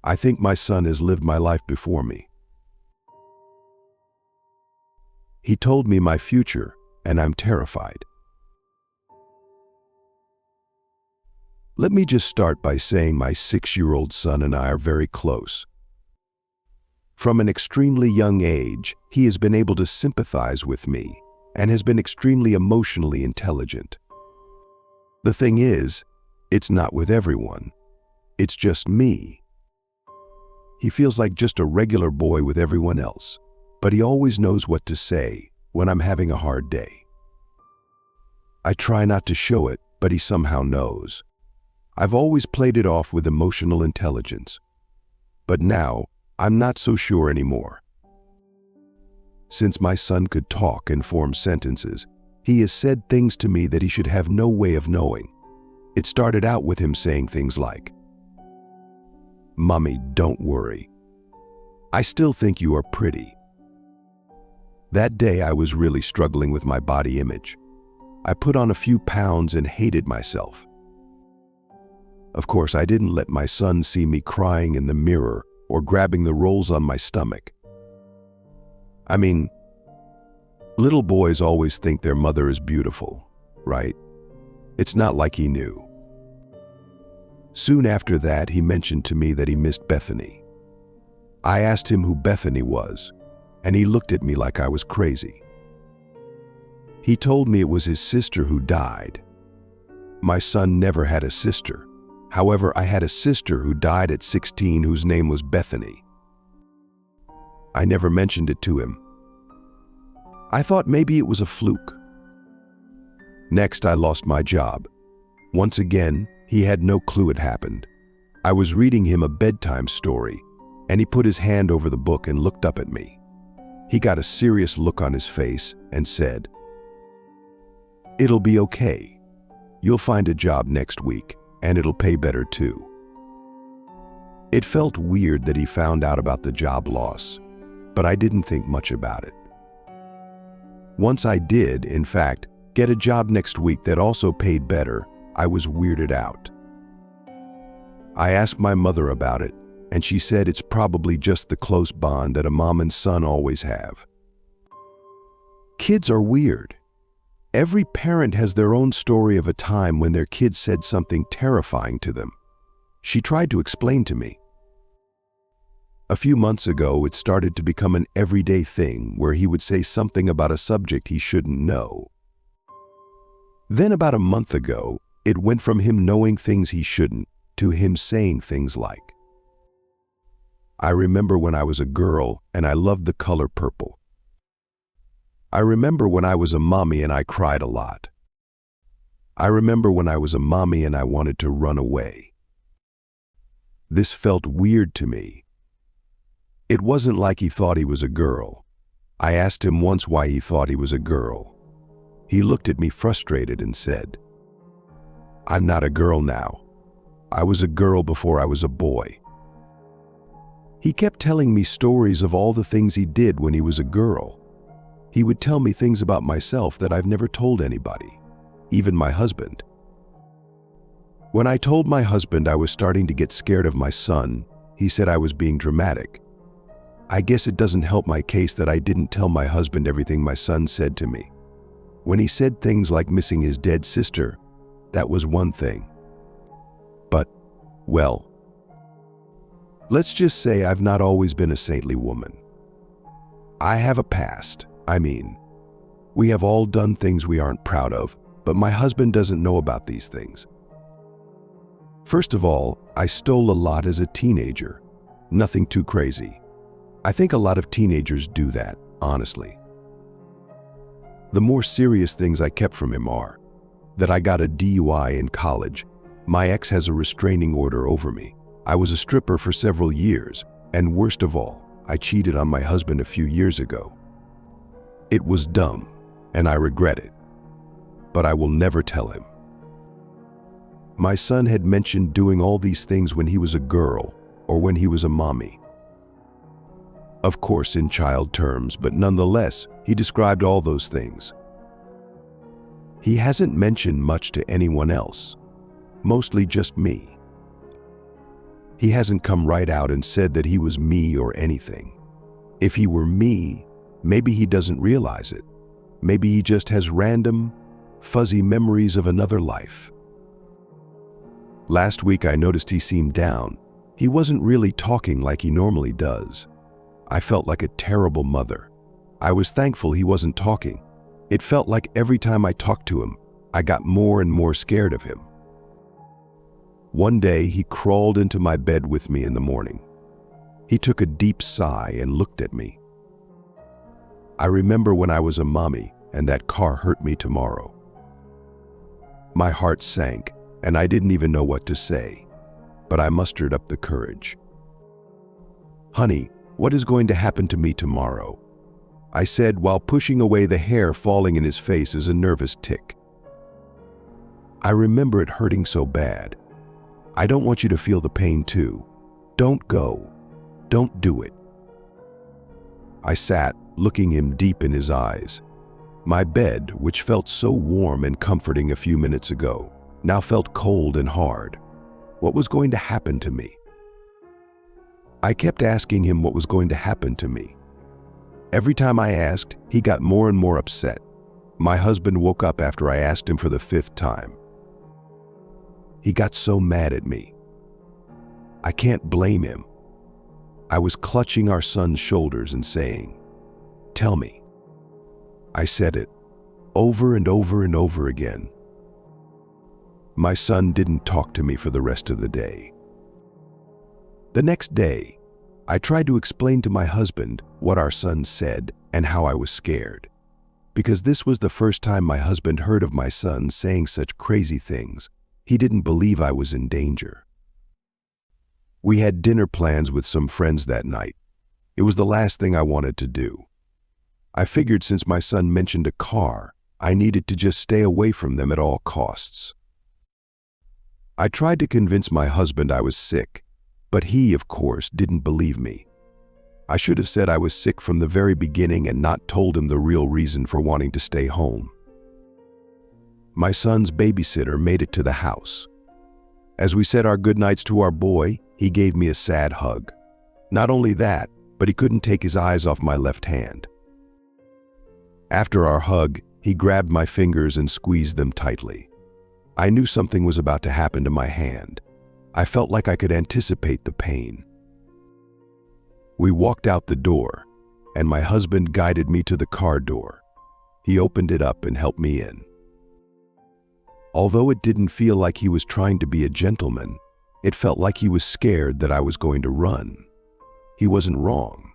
I think my son has lived my life before me. He told me my future, and I'm terrified. Let me just start by saying my 6-year-old son and I are very close. From an extremely young age, he has been able to sympathize with me and has been extremely emotionally intelligent. The thing is, it's not with everyone. It's just me. He feels like just a regular boy with everyone else, but he always knows what to say when I'm having a hard day. I try not to show it, but he somehow knows. I've always played it off with emotional intelligence, but now I'm not so sure anymore. Since my son could talk and form sentences, he has said things to me that he should have no way of knowing. It started out with him saying things like, "Mommy, don't worry. I still think you are pretty." That day I was really struggling with my body image. I put on a few pounds and hated myself. Of course, I didn't let my son see me crying in the mirror or grabbing the rolls on my stomach. I mean, little boys always think their mother is beautiful, right? It's not like he knew. Soon after that, he mentioned to me that he missed Bethany. I asked him who Bethany was, and he looked at me like I was crazy. He told me it was his sister who died. My son never had a sister. However, I had a sister who died at 16 whose name was Bethany. I never mentioned it to him. I thought maybe it was a fluke. Next, I lost my job. Once again, he had no clue it happened. I was reading him a bedtime story, and he put his hand over the book and looked up at me. He got a serious look on his face and said, "It'll be okay. You'll find a job next week, and it'll pay better too." It felt weird that he found out about the job loss, but I didn't think much about it. Once I did, in fact, get a job next week that also paid better, I was weirded out. I asked my mother about it, and she said it's probably just the close bond that a mom and son always have. Kids are weird. Every parent has their own story of a time when their kid said something terrifying to them. She tried to explain to me. A few months ago, it started to become an everyday thing where he would say something about a subject he shouldn't know. Then about a month ago, it went from him knowing things he shouldn't to him saying things like, "I remember when I was a girl and I loved the color purple. I remember when I was a mommy and I cried a lot. I remember when I was a mommy and I wanted to run away." This felt weird to me. It wasn't like he thought he was a girl. I asked him once why he thought he was a girl. He looked at me frustrated and said, "I'm not a girl now. I was a girl before I was a boy." He kept telling me stories of all the things he did when he was a girl. He would tell me things about myself that I've never told anybody, even my husband. When I told my husband I was starting to get scared of my son, he said I was being dramatic. I guess it doesn't help my case that I didn't tell my husband everything my son said to me. When he said things like missing his dead sister, that was one thing. But, well, let's just say I've not always been a saintly woman. I have a past. I mean, we have all done things we aren't proud of, but my husband doesn't know about these things. First of all, I stole a lot as a teenager. Nothing too crazy. I think a lot of teenagers do that, honestly. The more serious things I kept from him are that I got a DUI in college. My ex has a restraining order over me. I was a stripper for several years, and worst of all, I cheated on my husband a few years ago. It was dumb, and I regret it, but I will never tell him. My son had mentioned doing all these things when he was a girl or when he was a mommy. Of course, in child terms, but nonetheless, he described all those things. He hasn't mentioned much to anyone else, mostly just me. He hasn't come right out and said that he was me or anything. If he were me, maybe he doesn't realize it. Maybe he just has random, fuzzy memories of another life. Last week I noticed he seemed down. He wasn't really talking like he normally does. I felt like a terrible mother. I was thankful he wasn't talking. It felt like every time I talked to him, I got more and more scared of him. One day he crawled into my bed with me in the morning. He took a deep sigh and looked at me. I remember when I was a mommy and that car hurt me tomorrow. My heart sank and I didn't even know what to say, but I mustered up the courage. "Honey, what is going to happen to me tomorrow?" I said while pushing away the hair falling in his face as a nervous tick. I remember it hurting so bad. "I don't want you to feel the pain too. Don't go. Don't do it." I sat, looking him deep in his eyes. My bed, which felt so warm and comforting a few minutes ago, now felt cold and hard. What was going to happen to me? I kept asking him what was going to happen to me. Every time I asked, he got more and more upset. My husband woke up after I asked him for the 5th time. He got so mad at me. I can't blame him. I was clutching our son's shoulders and saying, "Tell me." I said it over and over and over again. My son didn't talk to me for the rest of the day. The next day, I tried to explain to my husband what our son said and how I was scared, because this was the first time my husband heard of my son saying such crazy things. He didn't believe I was in danger. We had dinner plans with some friends that night. It was the last thing I wanted to do. I figured since my son mentioned a car, I needed to just stay away from them at all costs. I tried to convince my husband I was sick, but he, of course, didn't believe me. I should have said I was sick from the very beginning and not told him the real reason for wanting to stay home. My son's babysitter made it to the house. As we said our goodnights to our boy, he gave me a sad hug. Not only that, but he couldn't take his eyes off my left hand. After our hug, he grabbed my fingers and squeezed them tightly. I knew something was about to happen to my hand. I felt like I could anticipate the pain. We walked out the door, and my husband guided me to the car door. He opened it up and helped me in. Although it didn't feel like he was trying to be a gentleman, it felt like he was scared that I was going to run. He wasn't wrong.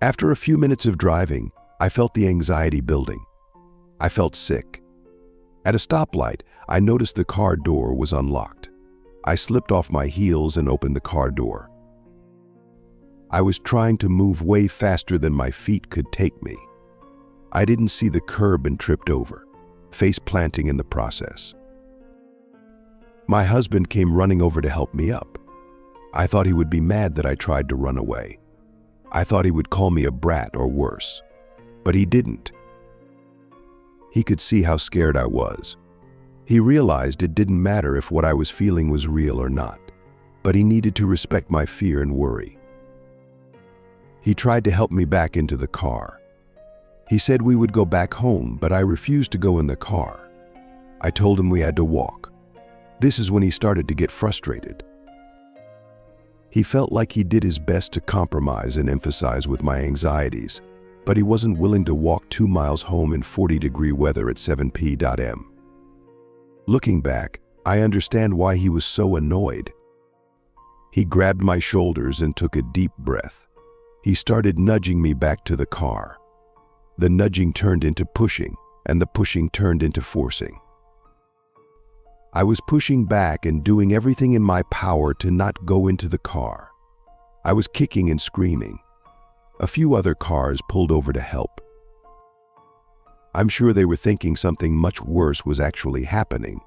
After a few minutes of driving, I felt the anxiety building. I felt sick. At a stoplight, I noticed the car door was unlocked. I slipped off my heels and opened the car door. I was trying to move way faster than my feet could take me. I didn't see the curb and tripped over, face planting in the process. My husband came running over to help me up. I thought he would be mad that I tried to run away. I thought he would call me a brat or worse, but he didn't. He could see how scared I was. He realized it didn't matter if what I was feeling was real or not, but he needed to respect my fear and worry. He tried to help me back into the car. He said we would go back home, but I refused to go in the car. I told him we had to walk. This is when he started to get frustrated. He felt like he did his best to compromise and emphasize with my anxieties, but he wasn't willing to walk 2 miles home in 40-degree weather at 7 p.m. Looking back, I understand why he was so annoyed. He grabbed my shoulders and took a deep breath. He started nudging me back to the car. The nudging turned into pushing, and the pushing turned into forcing. I was pushing back and doing everything in my power to not go into the car. I was kicking and screaming. A few other cars pulled over to help. I'm sure they were thinking something much worse was actually happening.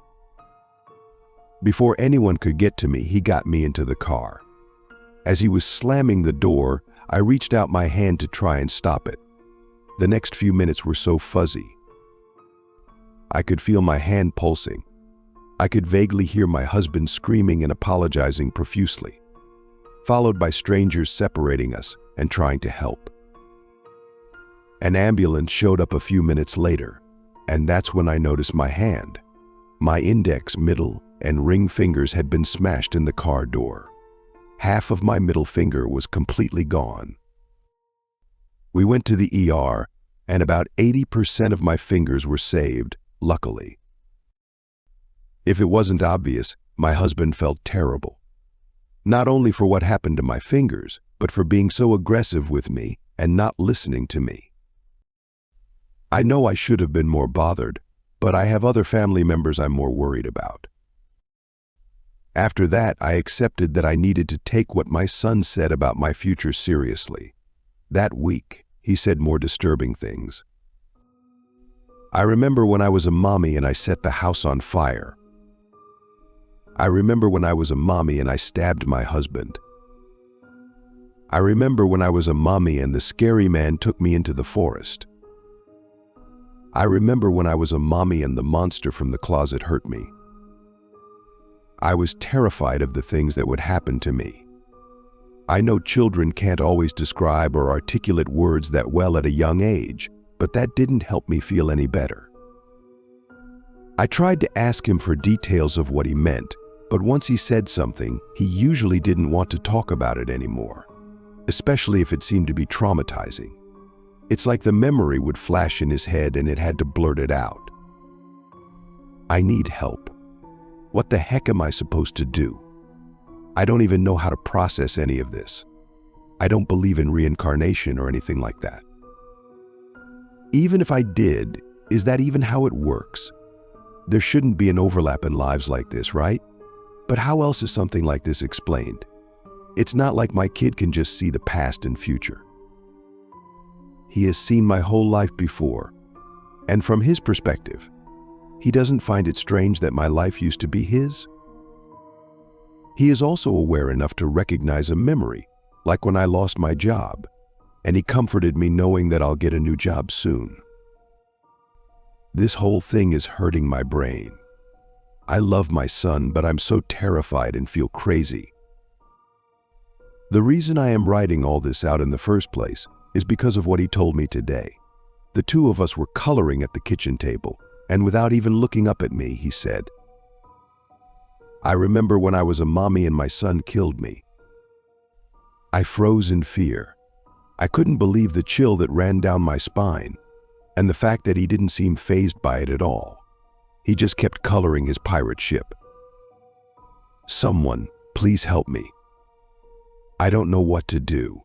Before anyone could get to me, he got me into the car. As he was slamming the door, I reached out my hand to try and stop it. The next few minutes were so fuzzy. I could feel my hand pulsing. I could vaguely hear my husband screaming and apologizing profusely, followed by strangers separating us and trying to help. An ambulance showed up a few minutes later, and that's when I noticed my hand. My index, middle, and ring fingers had been smashed in the car door. Half of my middle finger was completely gone. We went to the ER, and about 80% of my fingers were saved, luckily. If it wasn't obvious, my husband felt terrible. Not only for what happened to my fingers, but for being so aggressive with me and not listening to me. I know I should have been more bothered, but I have other family members I'm more worried about. After that, I accepted that I needed to take what my son said about my future seriously. That week, he said more disturbing things. I remember when I was a mommy and I set the house on fire. I remember when I was a mommy and I stabbed my husband. I remember when I was a mommy and the scary man took me into the forest. I remember when I was a mommy and the monster from the closet hurt me. I was terrified of the things that would happen to me. I know children can't always describe or articulate words that well at a young age, but that didn't help me feel any better. I tried to ask him for details of what he meant, but once he said something, he usually didn't want to talk about it anymore, especially if it seemed to be traumatizing. It's like the memory would flash in his head and it had to blurt it out. I need help. What the heck am I supposed to do? I don't even know how to process any of this. I don't believe in reincarnation or anything like that. Even if I did, is that even how it works? There shouldn't be an overlap in lives like this, right? But how else is something like this explained? It's not like my kid can just see the past and future. He has seen my whole life before, and from his perspective, he doesn't find it strange that my life used to be his. He is also aware enough to recognize a memory, like when I lost my job, and he comforted me knowing that I'll get a new job soon. This whole thing is hurting my brain. I love my son, but I'm so terrified and feel crazy. The reason I am writing all this out in the first place is because of what he told me today. The two of us were coloring at the kitchen table, and without even looking up at me, he said, "I remember when I was a mommy and my son killed me." I froze in fear. I couldn't believe the chill that ran down my spine, and the fact that he didn't seem fazed by it at all. He just kept coloring his pirate ship. "Someone, please help me. I don't know what to do."